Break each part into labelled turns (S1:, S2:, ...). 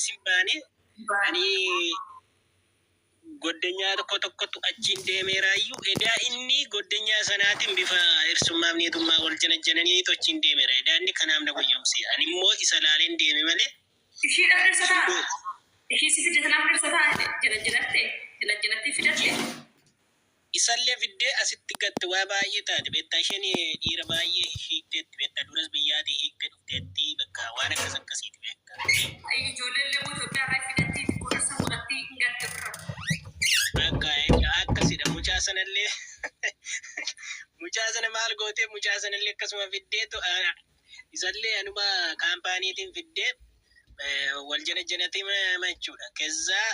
S1: simbani ani godenya tokko achiin deemeeraayyuu edaa inni godenya sanaatiin bifa irsummaaf niitummaa wal janajjananii tochiin deemeera edaa inni kanaaf na goyyomsi ani immoo isa laaleen deeme malee
S2: ishii dhabdeessataa ishii si fiddatanaaf dhabsataa janajjanatti fidatte
S1: isallee fiddee asitti gatte waa baay'ee taate beektaa isheen dhiira baay'ee hiikteetti beektaa duras biyyaatii hiiktee dhufteetti bakka waan akkasiiti beektaa
S2: ijoolleen lemoo Itoophiyaa irraa fidatti qorsa godhatti hin gatte bira
S1: akkasidha mucaa sanallee mucaa sana maal gootee mucaa sanallee akkasuma fiddeetu isallee anuma kaampaaniitiin fiddee wal janajjanatee machuudha keessaa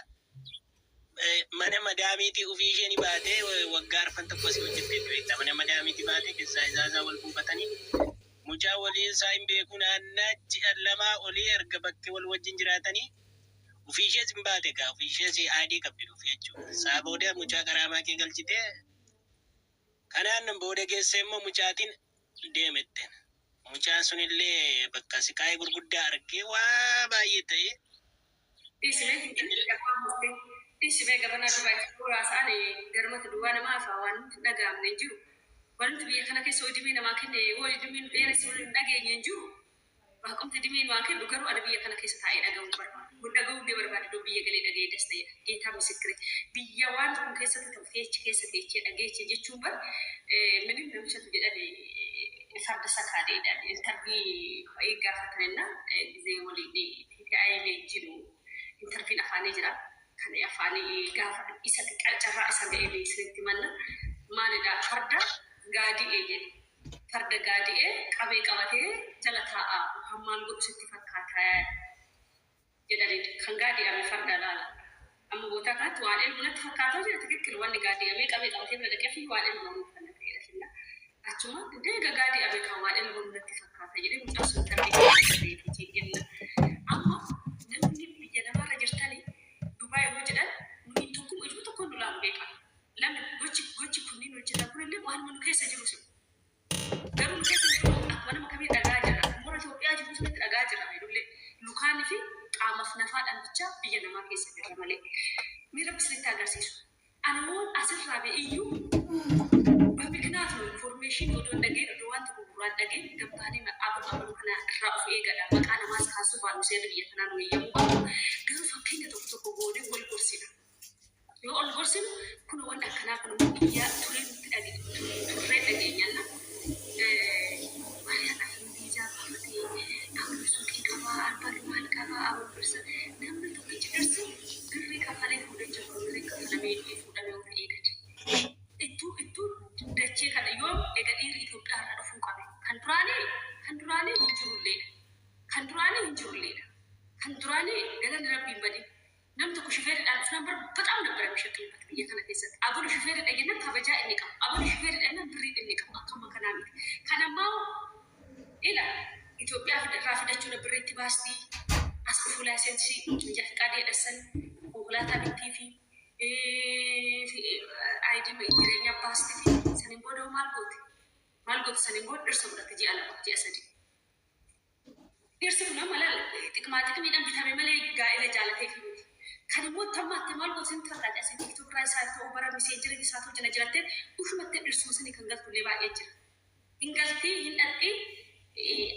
S1: mana madaamiitii ofii isheen baatee waggaa arfan tokko asii hojjettee beektaa mana madaamiitii baatee keessaa isaa wal buufatanii mucaa waliin isaa hin beeku naannaa ji'a lamaa olii erga bakkee wal wajjin jiraatanii ofii ishees hin baate gaa ofii ishees aadii qabdi dhufi jechuudha. Saa booda mucaa qaraamaa kee galchitee kanaan booda geessee immoo mucaatiin deemette. Mucaan sunillee bakka siqaayee gurguddaa argee waa baay'ee ta'e.
S2: Ishee gabanaa Dubaay suuraasaani garmata duwwaa namaa afaa waan dhagaamne jiru. Wanti biyya kana keessa hojii namaa kenne hojii dhimmiin dheeressi waliin dhageenye jiru. Waaqomti dhimmiin waan kennu garuu ada biyya kana keessa taa'ee dhagahuun barbaada. Dhagahuun ni barbaada doo biyya galee dhagee das ta'edha. Geetaa misikire. Biyya waan kun keessatti ta'u keessa teechee dhageechee jechuun bar minim namishatu jedhame farda sakaadeedha. Intarvii gaafatanna gizee waliin TTI jiru. Intarviin afaanii jira. Kan afaanii gaafa isa carraa isa ga'ee beeksisatti manna maalidha farda gaadi'ee jedhe farda gaadi'ee qabee qabatee jala taa'aa hammaan godhu sitti fakkaata jedhanii kan gaadi'ame farda laala amma boota kanatti waan ilmu natti fakkaataa jira tikikkil wanni gaadi'amee qabee qabatee bira dhaqee fi waan ilmu kan ta'edha finna achuma deega gaadi'ame kan waan ilmu natti fakkaata jedhee mucaa sun tarbiyyee jenna amma namni biyya namarra jirtanii Dubai wajidan mungkin tukum itu tuh kon dulang beka. Lalu goci kuning wajida kurang waan manu kesa jerusi. Garu kesa jeru aku mana makami dagaja. Mora Ethiopia jeru sulit dagaja lah. Dulu lukan itu amaf nafat dan bica biar nama kesa jeru male. Mira peserta agar sisu. Anamun asal rabi iyu. Bapak kenal tu information udah daging udah tuh kurang daging. Kembali apa kena rafi ega dah. Maka nama kasu baru saya dia kena nuli yang baru. Garu fakir tu boleh wal kursina. Yo al kursina kuno wanda kana kuno iya turin tidagi turin dagingnya na. Wala na hindi ja pamati ang suki kaba alpa mal kaba ang kursa. Namun tu kicersi geri kapale kuda jauh geri kapale medi kuda yang beredat. Itu dace kana yo ega iri itu dah ada fungkabe. Kan durani hinjurulle. Kan durani galan rabbi badi. Namtu ku shufeer al-number በጣም ነበር የሚሸክልበት በየከነ ከሰት አቡነ shufeer ደገነ ተበጃ እንቀም አቡነ shufeer ደገነ ብሪ እንቀም አከማ ከናሚ ከነማው ኢላ ኢትዮጵያ ፍራፍዳችሁ ነበር ኢትባስቲ አስፉ ላይሰንሲ እንጃ ፍቃድ የደሰን ኦግላታ ቢቲቪ አይዲ መይረኛ ፓስቲ ሰኔን ቦዶ ማልጎት ሰኔን ቦዶ እርሱ ብረት ጂ አላ ጂ አሰዲ እርሱ ነው ማለት ጥቅማጥቅም ይደም ቢታበ መለ ጋኢለ ጃለቴ ፊ ከነሞ ተማተ ማልጎት ሰንት ፈቃድ አሰ ቲክቶክ ላይ ሳይቶ ኦቨራ ሜሴንጀር ዲሳቶ ጀነጀራቴ ኡሽመተ እርሱ ሰኔ ከንገልቱ ሌባ ኤጅር እንገልቲ ይንጠቂ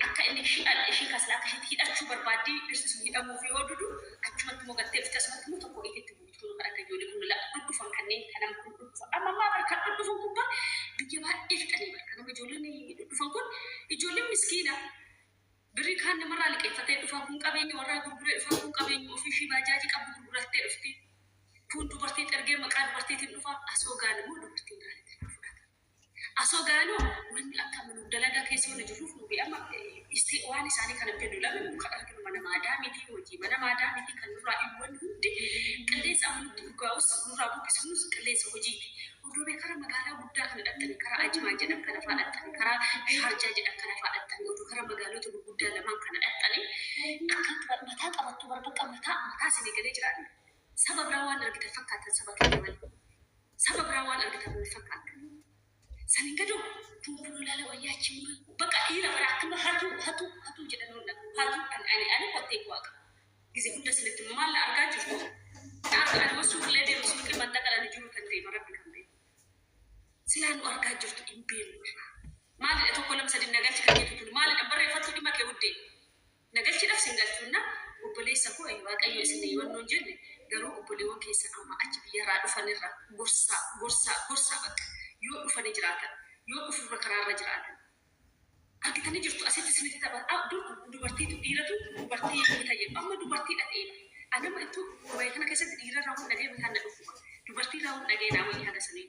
S2: አካ እንሽ አልሽ ከስላ ከህት ሂዳችሁ በርባዲ እርሱ ሂዳሙ ፊ ወዱዱ አችመት ሞገቴ ፍተስመት ሞ ተቆ ኢት ትሙቱ ከረከ ጆሊ ሁሉ ላ ዱዱፈን ከኔ ከነም ዱዱፈ አማማ በርካ ዱዱፈን ኩባ ቢጀባ ኢፍጠኒ በርካ ነው ጆሊ ዱዱፈን ኩን ጆሊ ምስኪና beri kan namara liqeeffatee dhufa kun qabeenya warraa gurguree dhufa kun qabeenya ofiishii baajaaji qabu gurgurattee dhufti kun dubartii ergee maqaa dubartiitiin dhufa asoo gaanuu dubartiin gaanitti fudhata asoo gaanuu wanni akka manu dalagaa keessa wani jiruuf nubi amma isti waan isaanii kana beddu lamin ka arginu mana maadaa miti hojii mana maadaa miti kan nurraa ilwan hundi qilleensa amanutti dhugaa'us nurraa buqqisuus qilleensa hojiiti odoo beekara magaalaa guddaa kana dhattani karaa ajimaa jedhan kana faa dhattani karaa shaarjaa jedhan kana faa dhattani odoo karaa magaalota gurguddaa lamaan kana dhattani akka mataa qabattu barbaqa mataa sinii galee jiraadha saba biraa waan argite fakkaatan saba keenya malee saba biraa waan argite malee fakkaatan sanin gado tunkuru lala wayyachi baqa dhiira bara akkuma hatu jedhan hatu ani kottee waaqa gize hunda sinitti maal argaa jirtu dhaabaan wasu illee musuuqi mandaqala ni jiru kan ta'e marabbi kan ta'e silaan argaa jirtu hin beeknu maal tokko lama sadii nagalchi kan jiru maal barreeffatu dhimma kee buddee nagalchi dhaf singalchuuna obboleessa koo waaqayyo isin yoonnoon jenne garuu obboleewwan keessa amma achi biyyarraa dhufanirra gorsaa bakka yoo dhufanii jiraatan yoo dhufurra karaarra jiraatan argitanii jirtu asitti isinitti tapha dubartiitu dhiiratu dubartii bitayye amma dubartii dhadheen anama ittuu wayi kana keessatti dhiira raawwan dhagee bitaan na dhufu dubartii raawwan dhagee naa wayii haga sanii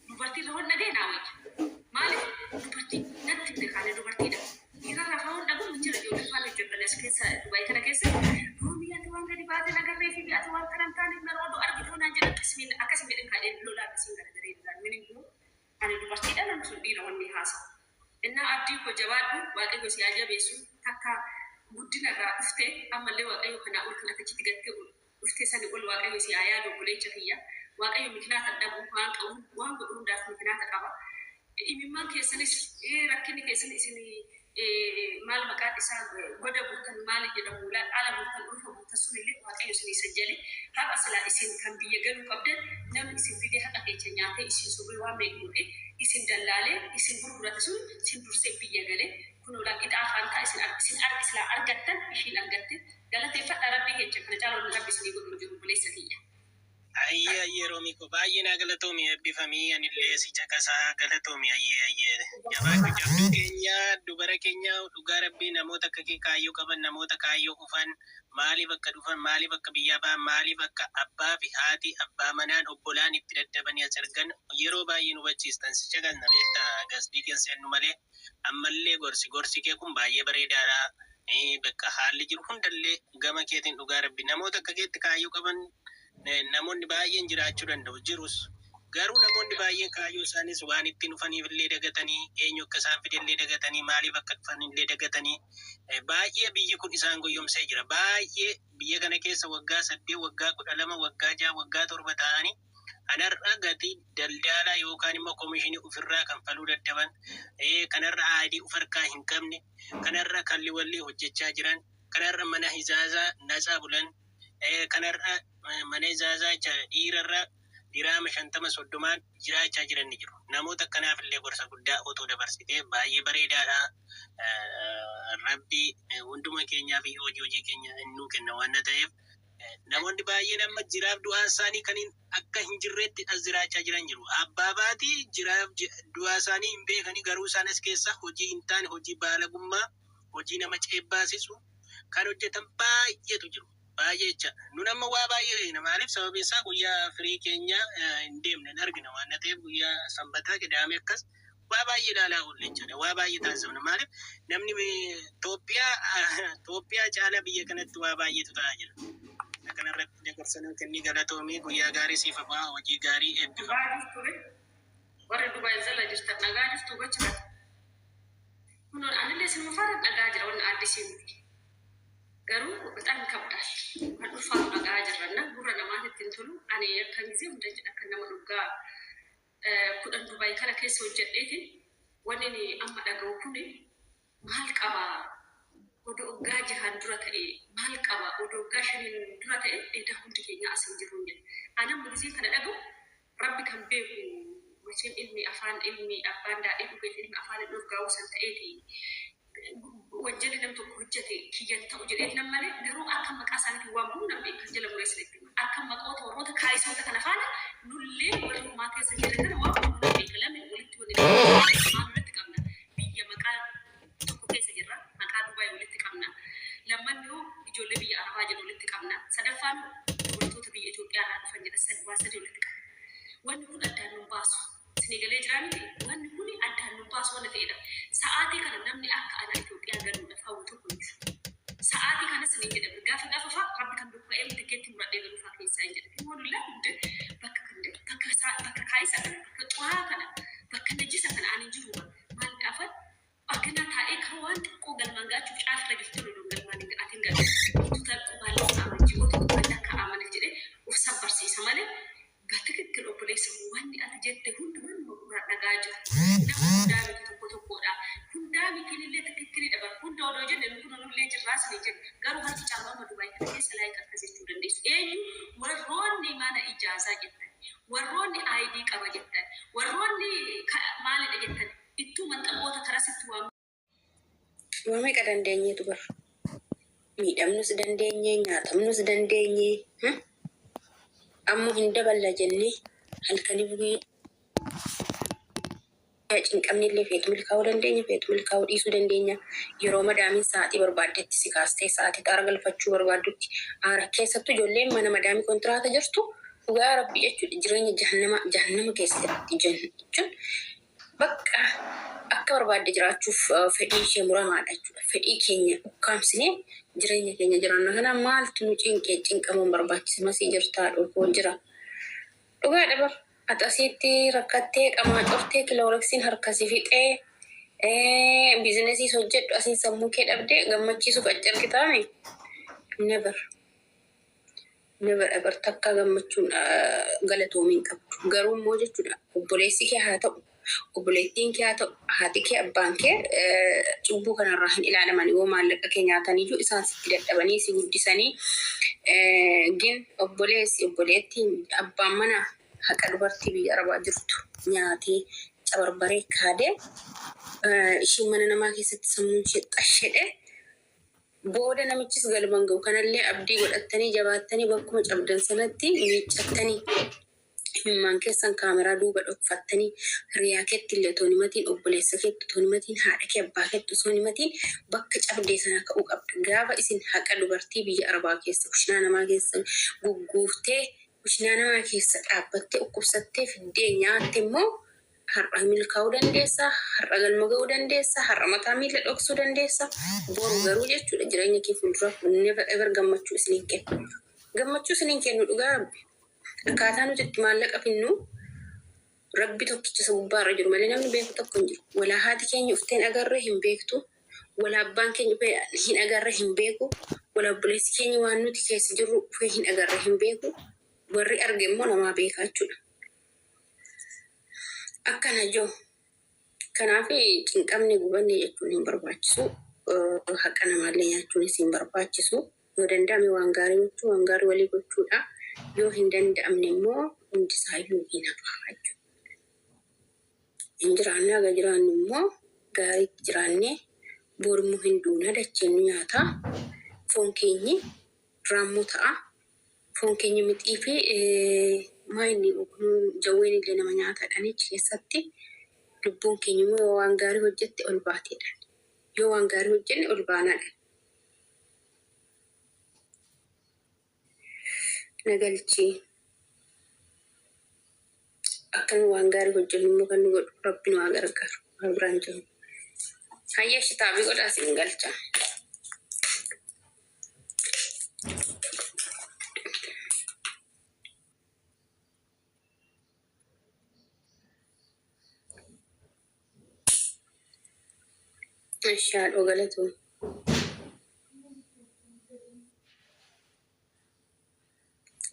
S2: dubartii raawwan dhagee naa wayii maaliif dubartii natti beekaane dubartiidha dhiira raawwan dhaguun jira ijoollee faana hojjetan as keessa wayi kana keessa duubii ati waan gadi baate nagarree fi ati waan kana hin taane naroodoo argituu naan jedhan akkasii midhin kaadheen lolaa akkasiin garagaree jiraan minin kun ani dubartiidha namni sun dhiira wanni haasa'u inna abdii ko jabaadhu waaqayyo si ajabeessu takka guddina irraa dhuftee ammallee waaqayyo kana ol kan achitti gattee dhuftee sani ol waaqayyo si ayaadu buleecha kiyya waaqayyo mikinaata dhabu waan qabu waan godhu hundaaf mikinaata qaba imimmaan keessanis rakkinni keessan isin maal maqaan isaa goda bultan maali jedhamu ala bultan dhufa bultan sunillee waaqayyo isin sajjale haqa silaa isin kan biyya galuu qabdan namni isin fidee haqa keessa nyaatee isin sobee waan beeknuudhe isin dallaalee isin gurgurata sun isin dursee biyya galee kun ola qixaa faantaa isin argisla argattan ishiin argatte galateeffadha rabbii keessa kana caalonni rabbi isinii godhu jiru buleessa kiyya.
S1: Ayye Roomii ko baay'ee naa galatoomi eebbifamii anillee si caqasaa galatoomi ayye jabaatu jabduu keenya dubara keenya dhugaa rabbii namoota akka kee kaayyoo qaban namoota kaayyoo dhufan maaliif akka dhufan maaliif akka biyyaa ba'an maaliif akka abbaa fi haati abbaa manaan obbolaan itti daddabanii as argan yeroo baay'ee nu hubachiistan si caqasna beektaa gasdii keessannu malee ammallee gorsi kee kun baay'ee bareedaadha. Bakka haalli jiru hundallee gama keetiin dhugaa rabbii namoota akka keetti kaayyoo qaban namoonni baay'een jiraachuu danda'u jirus garuu namoonni baay'een kaayyoo isaanis waan ittiin dhufaniif illee dagatanii eenyu akka isaan fidellee dagatanii maaliif akka dhufan illee dagatanii baay'ee biyyi kun isaan goyyomsee jira baay'ee biyya kana keessa waggaa 8 waggaa 12 waggaa 6 waggaa 7 ta'anii kanarra gatii daldalaa yookaan immoo koomishinii ofirraa kan faluu dadhaban kanarra aadii of harkaa hin qabne kanarra kalli wallee hojjechaa jiran kanarra mana hijaazaa nasaa bulan kanarra mana hijaazaa dhiirarra diraama 50-30 jiraachaa jiran ni jiru. Namoota kanaaf illee gorsa guddaa otoo dabarsitee baay'ee bareedaadha. Rabbi hunduma keenyaaf hojii keenya nuu kenna waan ta'eef namoonni baay'een amma jiraaf du'aa isaanii kan akka hin jirreetti as jiraachaa jiran jiru. Abbaa baatii jiraaf du'aa isaanii hin beekanii garuu isaanis keessa hojii hin taane hojii baalagummaa hojii nama ceebbaasisu kan hojjetan baay'eetu jiru. Baay'ee jecha nun amma waa baay'ee maaliif sababiin isaa guyyaa firii keenya hin deemne hin argina waan ta'eef guyyaa sanbataa qidaamee akkas waa baay'ee ilaalaa oolle jechuudha waa baay'ee taasifna maaliif namni Itoophiyaa caalaa biyya kanatti waa baay'eetu ta'aa jira. Kanarratti dabarsanuu kennii galatoomii guyyaa gaarii siif hawaa hojii gaarii eebbifamu.
S2: Warri Dubaay jala jirtan nagaa jirtu gocha kun anillee sinuma faana nagaa jira waan addisiin garuu በጣም ይከብዳል አዱፋው nagaa jirranna gurra namaatti tolu ani akka ጊዜ hunda akka nama dhugaa kudhan Dubaay kana keessa hojjedheetiin wanni ni amma dhaga'u kun maal qaba odoo oggaa jahan dura ta'e maal qaba odoo oggaa shanin dura ta'e eeda hundi keenya asin jiru jedhe anam gisee kana dhaga'u rabbi kan beeku wajin ilmi afaan ilmi abbaan daadhii dhugee ilmi afaan dhurgaa wasan ta'eeti wajjin nam tokko hojjete kiyyan ta'u jedhee nammalee garuu akka maqaa isaaniitiin waamuu namni kan jala mureessanitti akka maqoota warroota kaayisoota kana faana nullee warri humaa keessa jiran kana waamuu beekalame walitti walitti qabna biyya maqaa tokko keessa jirra maqaa Dubaay walitti qabna lamman yoo ijoollee biyya Arabaa jedhu walitti qabna sadaffaan dubartoota biyya Itoophiyaa irraa dhufan jedha sadii walitti qabna wanni kun addaan nu baasu Senegalee jiraanii wanni kun addaan nu baasu wanna ta'edha sa'aatii kana namni akka ana Itoophiyaa galuudhaaf hawwatu kun sa'aatii kana sanii jedhamu gaafa fa'aa rabbi kan dubba'ee tikeetti muradhee galuufaa keessaa hin jedhamu walullaa hundi bakka kaayisa bakka xuraa'aa kana bakka najjisa kana ani jiru maal dhaafan akkana taa'ee kan waan xiqqoo galmaan gaachuuf caafira jirtu loluun galmaan hin ga'atin galu tuuta qubaalee sa'amanjii otoo kan akka amanuuf jedhee of sabbarsiisa malee በትክክል ኦፕሬሽን ዋን አትጀት ሁሉ ምን መቁራት ነጋጅ ለሁንዳ ቤት ተቆጣ ሁንዳ mikilillee tikkiri dhaba hunda odoo jenne nu kun nullee jirraas ni jenna garuu harki caalmaa Dubaay kana keessa laayik akkas jechuu dandeessu eenyu warroonni mana ijaasaa jettan warroonni ID qaba jettan warroonni maalidha jettan ittuu manxaboota tarasitti waame ka dandeenyeetu bar miidhamnus dandeenye nyaatamnus dandeenye ammoo hin daballa jenne halkanii bu'ee cinqamnillee feetu milkaa'uu dandeenya feetu milkaa'uu dhiisuu dandeenya yeroo madaamiin sa'aatii barbaaddetti si kaastee sa'aatii xaara galfachuu barbaaddutti aara keessattuu ijoolleen mana madaamii kontiraata jirtu dhugaa rabbi jechuudha jireenya jahannama keessatti jechuun bakka akka barbaadde jiraachuuf fedhii ishee muramaadha jechuudha fedhii keenya ukkaamsinee jireenya keenya jiraanna kana maaltu nu cinqamuun barbaachisa masii jirtaa dhulkoo jira dhugaa dhabar atasitti rakkattee qamaa cortee kilooreksiin harkasii fixee biizinesii hojjedhu asiin sammuu kee dhabdee gammachiisuuf accarkitaame never ever takka gammachuun galatoomiin qabdu garuu immoo jechuudha obboleessi kee haa ta'u obboleettiin kee haa ta'u haati kee abbaan kee cubbuu kanarraa hin ilaalaman yoo maallaqa kee nyaataniyyuu isaan sitti dadhabanii si guddisanii gin obboleessi obboleettiin abbaan mana haqa dubartii biyya arabaa jirtu nyaatee cabarbaree kaadee ishiin mana namaa keessatti sammuun ishee xashedhe booda namichis galman ga'u kanallee abdii godhattanii jabaattanii bakkuma cabdan sanatti miiccattanii himmaan keessan kaameraa duuba dhokfattanii hiriyaa keetti illee otoo himatiin obboleessa keetti otoo himatiin haadha kee abbaa keetti osoo himatiin bakka cabdee sanaa ka'uu qabda gaafa isin haqa dubartii biyya arabaa keessa kushinaa namaa keessa gugguuftee kushinaa namaa keessa dhaabbattee dhukkubsattee fiddee nyaatte immoo har'a milkaa'uu dandeessa har'a galma ga'uu dandeessa har'a mataa miila dhoksuu dandeessa boru garuu jechuudha jireenya kee fuuldura never ever gammachuu isiniin kennu dhugaa rabbi akkaataa nuti itti maallaqa finnu rabbi tokkicha gubbaarra jiru malee namni beeku tokko hin jiru walaa haati keenya ufteen agarree hin beektu walaa abbaan keenya hin agarree hin beeku walaa obboleessi keenya waan nuti keessa jirru ufee hin agarree hin beeku warri arge immoo namaa beekaa jechuudha. Akkana joo kanaaf cinqamni gubanne jechuun hin barbaachisu haqa namaallee nyaachuunis hin barbaachisu yoo danda'ame waan gaarii gochuu waan gaarii walii gochuudha yoo hin danda'amne immoo hundisaayyuu hin hafaa jechuudha. Hin jiraanne haga jiraannu immoo gaariitti jiraanne borimmoo hin duuna dacheen nyaata foon keenyi raammoo ta'a foon keenya mixii fi maayini jawween illee nama nyaatadhaan keessatti lubbuun keenya immoo waan gaarii hojjette ol baateedha yoo waan gaarii hojjenne ol baanaadha. Nagalchi akkan waan gaarii hojjennu immoo kan nu godhu rabbi nu haa gargaaru waan biraan jiru. Hayya shitaabii godhaas hin galcha. Shaadho galatu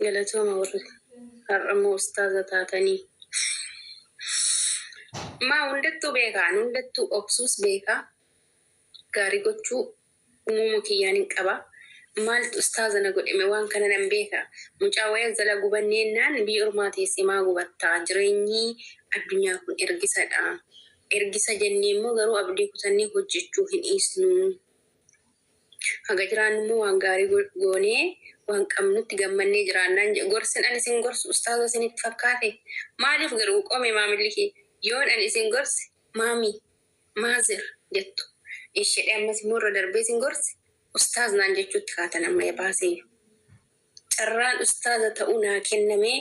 S2: galatuma warri har'ammoo ustaaza taatanii maa hundattuu beekaa hundattuu obsuus beekaa gaarii gochuu uumama kiyyaan hin qaba maaltu ustaaza na godhame waan kana nan beekaa mucaa wayyaa jala gubanneennaan biyya ormaa teessee maa gubattaa jireenyi addunyaa kun ergisadha. Ergisa jennee immoo garuu abdii kutannee hojjechuu hin dhiisnu. Haga jiraannu immoo waan gaarii goonee waan qabnutti gammannee jiraannaan gorsin ani isin gorsu ustaaza isinitti fakkaate maaliif garuu qome maamilli kee yoon ani isin gorse maami maazir jettu ishee ammas immoo irra darbee isin gorse ustaaz naan jechuutti kaatan amma baasee carraan ustaaza ta'uu naa kennamee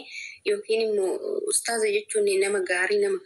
S2: yookiin immoo ustaaza jechuun nama gaarii nama